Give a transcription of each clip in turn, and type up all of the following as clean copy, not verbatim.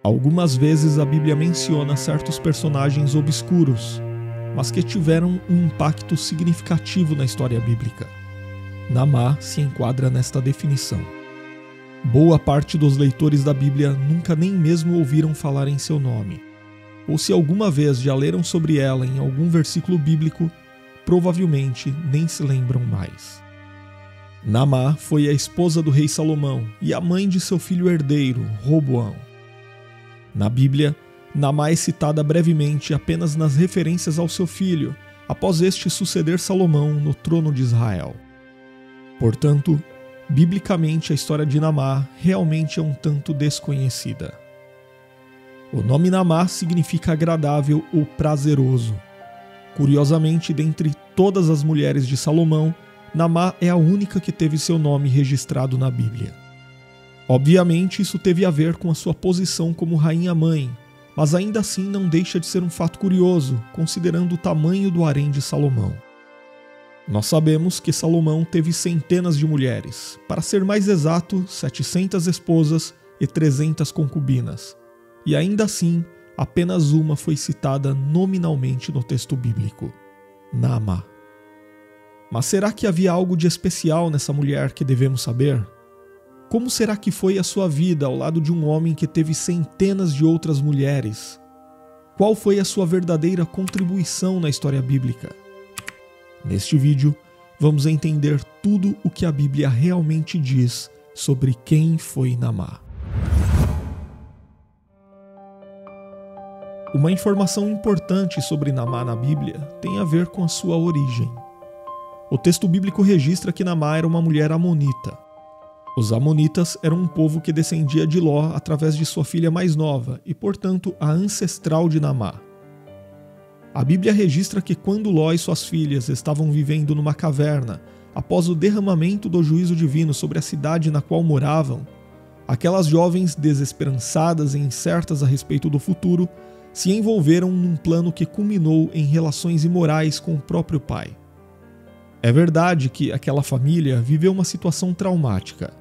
Algumas vezes a Bíblia menciona certos personagens obscuros, mas que tiveram um impacto significativo na história bíblica. Naamã se enquadra nesta definição. Boa parte dos leitores da Bíblia nunca nem mesmo ouviram falar em seu nome, ou se alguma vez já leram sobre ela em algum versículo bíblico, provavelmente nem se lembram mais. Naamã foi a esposa do rei Salomão e a mãe de seu filho herdeiro, Roboão. Na Bíblia, Naamã é citada brevemente apenas nas referências ao seu filho, após este suceder Salomão no trono de Israel. Portanto, biblicamente a história de Naamã realmente é um tanto desconhecida. O nome Naamã significa agradável ou prazeroso. Curiosamente, dentre todas as mulheres de Salomão, Naamã é a única que teve seu nome registrado na Bíblia. Obviamente, isso teve a ver com a sua posição como rainha-mãe, mas ainda assim não deixa de ser um fato curioso, considerando o tamanho do harém de Salomão. Nós sabemos que Salomão teve centenas de mulheres, para ser mais exato, 700 esposas e 300 concubinas, e ainda assim, apenas uma foi citada nominalmente no texto bíblico: Naamã. Mas será que havia algo de especial nessa mulher que devemos saber? Como será que foi a sua vida ao lado de um homem que teve centenas de outras mulheres? Qual foi a sua verdadeira contribuição na história bíblica? Neste vídeo, vamos entender tudo o que a Bíblia realmente diz sobre quem foi Naamã. Uma informação importante sobre Naamã na Bíblia tem a ver com a sua origem. O texto bíblico registra que Naamã era uma mulher amonita. Os amonitas eram um povo que descendia de Ló através de sua filha mais nova e, portanto, a ancestral de Naamã. A Bíblia registra que quando Ló e suas filhas estavam vivendo numa caverna, após o derramamento do juízo divino sobre a cidade na qual moravam, aquelas jovens desesperançadas e incertas a respeito do futuro se envolveram num plano que culminou em relações imorais com o próprio pai. É verdade que aquela família viveu uma situação traumática.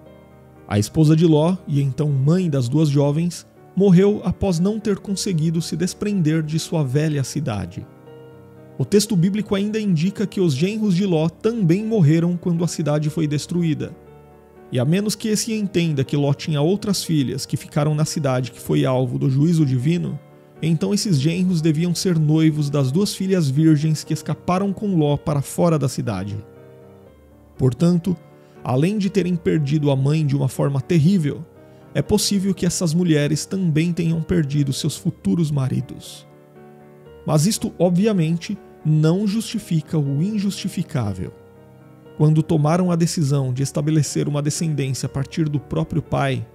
A esposa de Ló, e então mãe das duas jovens, morreu após não ter conseguido se desprender de sua velha cidade. O texto bíblico ainda indica que os genros de Ló também morreram quando a cidade foi destruída. E a menos que se entenda que Ló tinha outras filhas que ficaram na cidade que foi alvo do juízo divino, então esses genros deviam ser noivos das duas filhas virgens que escaparam com Ló para fora da cidade. Portanto, além de terem perdido a mãe de uma forma terrível, é possível que essas mulheres também tenham perdido seus futuros maridos. Mas isto, obviamente, não justifica o injustificável. Quando tomaram a decisão de estabelecer uma descendência a partir do próprio pai,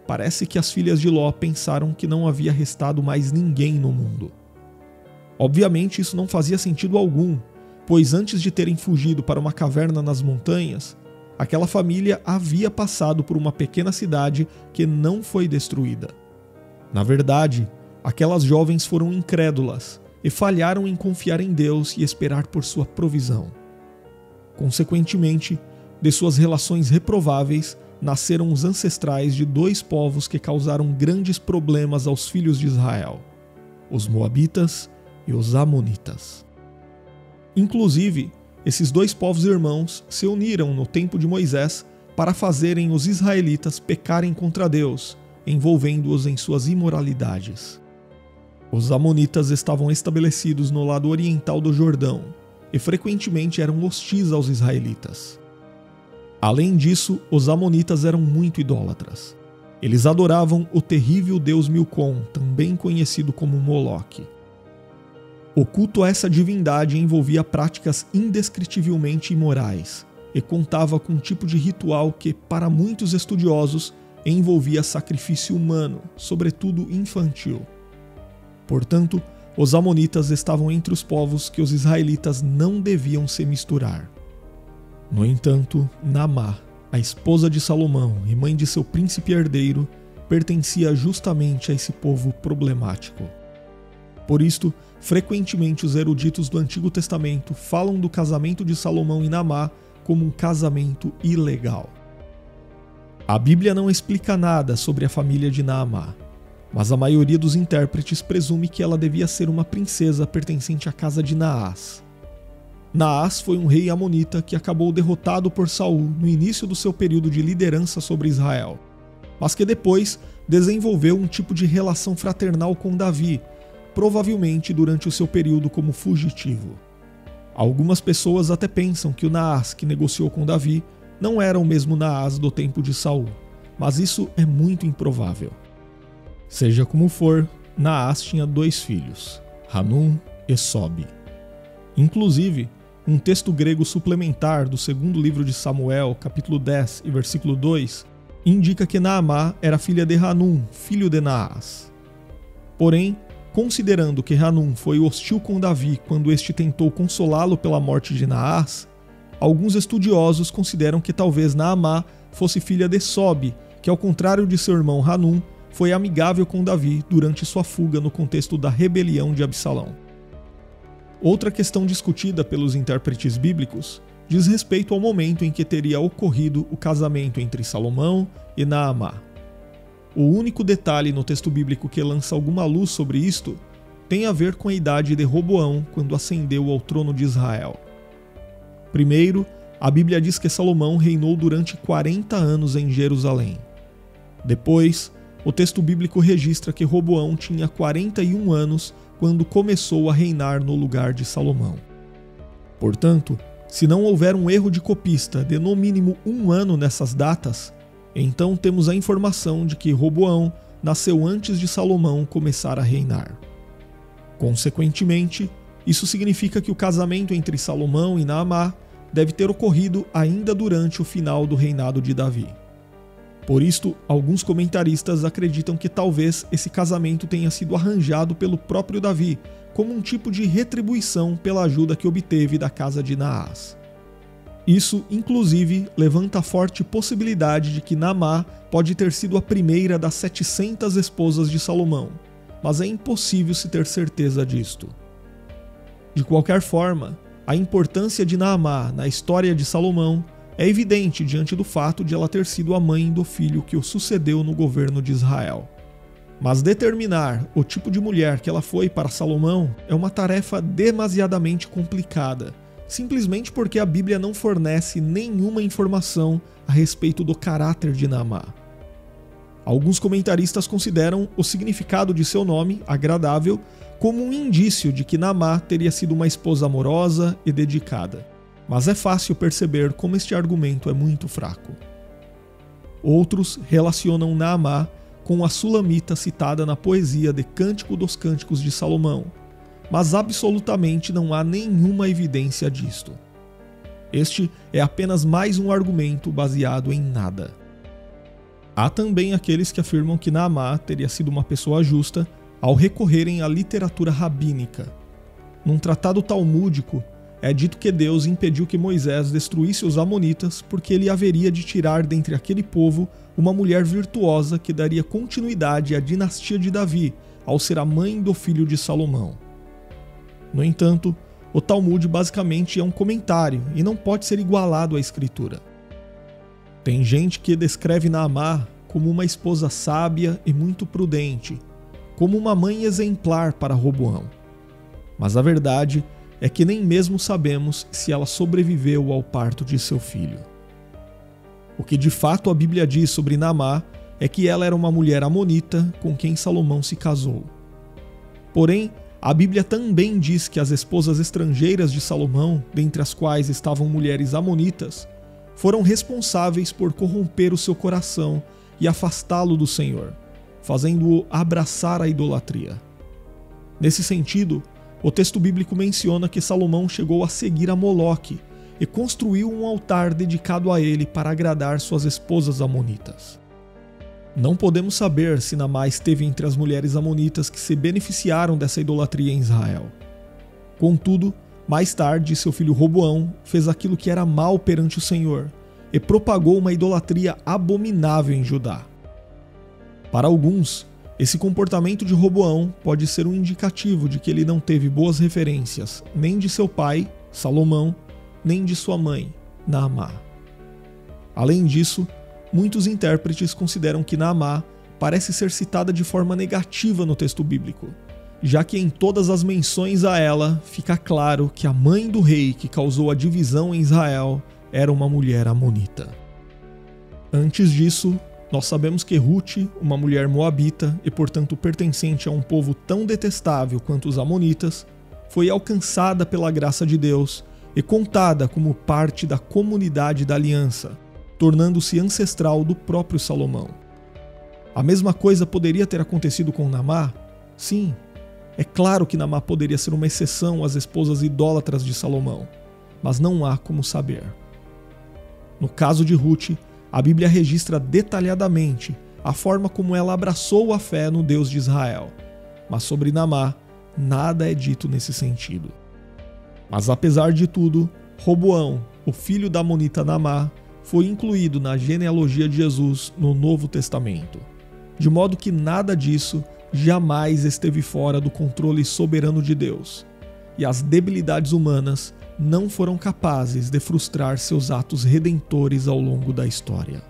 parece que as filhas de Ló pensaram que não havia restado mais ninguém no mundo. Obviamente isso não fazia sentido algum, pois antes de terem fugido para uma caverna nas montanhas, aquela família havia passado por uma pequena cidade que não foi destruída. Na verdade, aquelas jovens foram incrédulas e falharam em confiar em Deus e esperar por sua provisão. Consequentemente, de suas relações reprováveis, nasceram os ancestrais de dois povos que causaram grandes problemas aos filhos de Israel: os Moabitas e os Amonitas. Inclusive, esses dois povos irmãos se uniram no tempo de Moisés para fazerem os israelitas pecarem contra Deus, envolvendo-os em suas imoralidades. Os Amonitas estavam estabelecidos no lado oriental do Jordão e frequentemente eram hostis aos israelitas. Além disso, os Amonitas eram muito idólatras. Eles adoravam o terrível deus Milcom, também conhecido como Moloque. O culto a essa divindade envolvia práticas indescritivelmente imorais e contava com um tipo de ritual que, para muitos estudiosos, envolvia sacrifício humano, sobretudo infantil. Portanto, os Amonitas estavam entre os povos que os israelitas não deviam se misturar. No entanto, Naamã, a esposa de Salomão e mãe de seu príncipe herdeiro, pertencia justamente a esse povo problemático. Por isto, frequentemente os eruditos do Antigo Testamento falam do casamento de Salomão e Naamã como um casamento ilegal. A Bíblia não explica nada sobre a família de Naamã. mas a maioria dos intérpretes presume que ela devia ser uma princesa pertencente à casa de Naás. Naás foi um rei amonita que acabou derrotado por Saul no início do seu período de liderança sobre Israel, mas que depois desenvolveu um tipo de relação fraternal com Davi, provavelmente durante o seu período como fugitivo. Algumas pessoas até pensam que o Naás que negociou com Davi não era o mesmo Naás do tempo de Saul, mas isso é muito improvável. Seja como for, Naás tinha 2 filhos, Hanum e Sobi. Inclusive, um texto grego suplementar do segundo livro de Samuel, capítulo 10 e versículo 2, indica que Naamá era filha de Hanum, filho de Naás. Porém, considerando que Hanum foi hostil com Davi quando este tentou consolá-lo pela morte de Naás, alguns estudiosos consideram que talvez Naamá fosse filha de Sobi, que ao contrário de seu irmão Hanum, foi amigável com Davi durante sua fuga no contexto da rebelião de Absalão. Outra questão discutida pelos intérpretes bíblicos diz respeito ao momento em que teria ocorrido o casamento entre Salomão e Naamá. O único detalhe no texto bíblico que lança alguma luz sobre isto tem a ver com a idade de Roboão quando ascendeu ao trono de Israel. Primeiro, a Bíblia diz que Salomão reinou durante 40 anos em Jerusalém. Depois, o texto bíblico registra que Roboão tinha 41 anos quando começou a reinar no lugar de Salomão. Portanto, se não houver um erro de copista de no mínimo 1 ano nessas datas, então temos a informação de que Roboão nasceu antes de Salomão começar a reinar. Consequentemente, isso significa que o casamento entre Salomão e Naamá deve ter ocorrido ainda durante o final do reinado de Davi. Por isto, alguns comentaristas acreditam que talvez esse casamento tenha sido arranjado pelo próprio Davi, como um tipo de retribuição pela ajuda que obteve da casa de Naás. Isso, inclusive, levanta a forte possibilidade de que Naamá pode ter sido a primeira das 700 esposas de Salomão, mas é impossível se ter certeza disto. De qualquer forma, a importância de Naamá na história de Salomão é evidente diante do fato de ela ter sido a mãe do filho que o sucedeu no governo de Israel. Mas determinar o tipo de mulher que ela foi para Salomão é uma tarefa demasiadamente complicada, simplesmente porque a Bíblia não fornece nenhuma informação a respeito do caráter de Naamá. Alguns comentaristas consideram o significado de seu nome, agradável, como um indício de que Naamá teria sido uma esposa amorosa e dedicada. Mas é fácil perceber como este argumento é muito fraco. Outros relacionam Naamá com a Sulamita citada na poesia de Cântico dos Cânticos de Salomão, mas absolutamente não há nenhuma evidência disto. Este é apenas mais um argumento baseado em nada. Há também aqueles que afirmam que Naamá teria sido uma pessoa justa ao recorrerem à literatura rabínica. Num tratado talmúdico, é dito que Deus impediu que Moisés destruísse os amonitas porque ele haveria de tirar dentre aquele povo uma mulher virtuosa que daria continuidade à dinastia de Davi, ao ser a mãe do filho de Salomão. No entanto, o Talmud basicamente é um comentário e não pode ser igualado à escritura. Tem gente que descreve Naamá como uma esposa sábia e muito prudente, como uma mãe exemplar para Roboão. Mas a verdade é que nem mesmo sabemos se ela sobreviveu ao parto de seu filho. O que de fato a Bíblia diz sobre Naamá é que ela era uma mulher amonita com quem Salomão se casou. Porém, a Bíblia também diz que as esposas estrangeiras de Salomão, dentre as quais estavam mulheres amonitas, foram responsáveis por corromper o seu coração e afastá-lo do Senhor, fazendo-o abraçar a idolatria. Nesse sentido, o texto bíblico menciona que Salomão chegou a seguir a Moloque e construiu um altar dedicado a ele para agradar suas esposas amonitas. Não podemos saber se Naamá esteve entre as mulheres amonitas que se beneficiaram dessa idolatria em Israel. Contudo, mais tarde, seu filho Roboão fez aquilo que era mal perante o Senhor e propagou uma idolatria abominável em Judá. Para alguns, esse comportamento de Roboão pode ser um indicativo de que ele não teve boas referências nem de seu pai, Salomão, nem de sua mãe, Naamá. Além disso, muitos intérpretes consideram que Naamá parece ser citada de forma negativa no texto bíblico, já que em todas as menções a ela fica claro que a mãe do rei que causou a divisão em Israel era uma mulher amonita. Antes disso, nós sabemos que Ruth, uma mulher moabita e portanto pertencente a um povo tão detestável quanto os amonitas, foi alcançada pela graça de Deus e contada como parte da comunidade da aliança, tornando-se ancestral do próprio Salomão. A mesma coisa poderia ter acontecido com Naamá? Sim, é claro que Naamá poderia ser uma exceção às esposas idólatras de Salomão, mas não há como saber. No caso de Ruth, a Bíblia registra detalhadamente a forma como ela abraçou a fé no Deus de Israel, mas sobre Naamá, nada é dito nesse sentido. Mas apesar de tudo, Roboão, o filho da amonita Naamá, foi incluído na genealogia de Jesus no Novo Testamento, de modo que nada disso jamais esteve fora do controle soberano de Deus, e as debilidades humanas não foram capazes de frustrar seus atos redentores ao longo da história.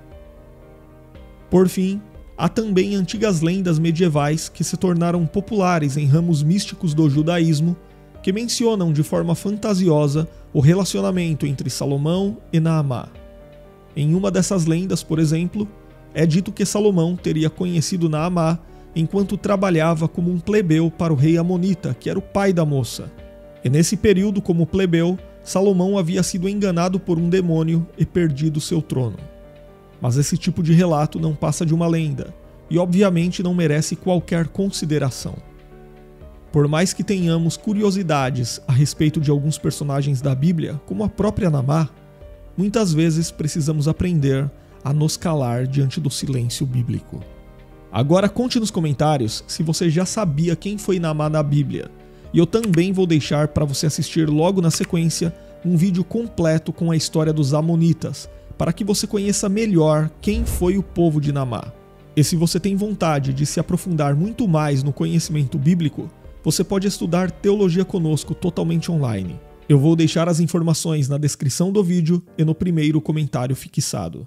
Por fim, há também antigas lendas medievais que se tornaram populares em ramos místicos do judaísmo, que mencionam de forma fantasiosa o relacionamento entre Salomão e Naamá. Em uma dessas lendas, por exemplo, é dito que Salomão teria conhecido Naamá enquanto trabalhava como um plebeu para o rei amonita, que era o pai da moça. E nesse período, como plebeu, Salomão havia sido enganado por um demônio e perdido seu trono. Mas esse tipo de relato não passa de uma lenda, e obviamente não merece qualquer consideração. Por mais que tenhamos curiosidades a respeito de alguns personagens da Bíblia, como a própria Naamá, muitas vezes precisamos aprender a nos calar diante do silêncio bíblico. Agora conte nos comentários se você já sabia quem foi Naamá na Bíblia, e eu também vou deixar para você assistir logo na sequência um vídeo completo com a história dos amonitas, para que você conheça melhor quem foi o povo de Naamá. E se você tem vontade de se aprofundar muito mais no conhecimento bíblico, você pode estudar teologia conosco totalmente online. Eu vou deixar as informações na descrição do vídeo e no primeiro comentário fixado.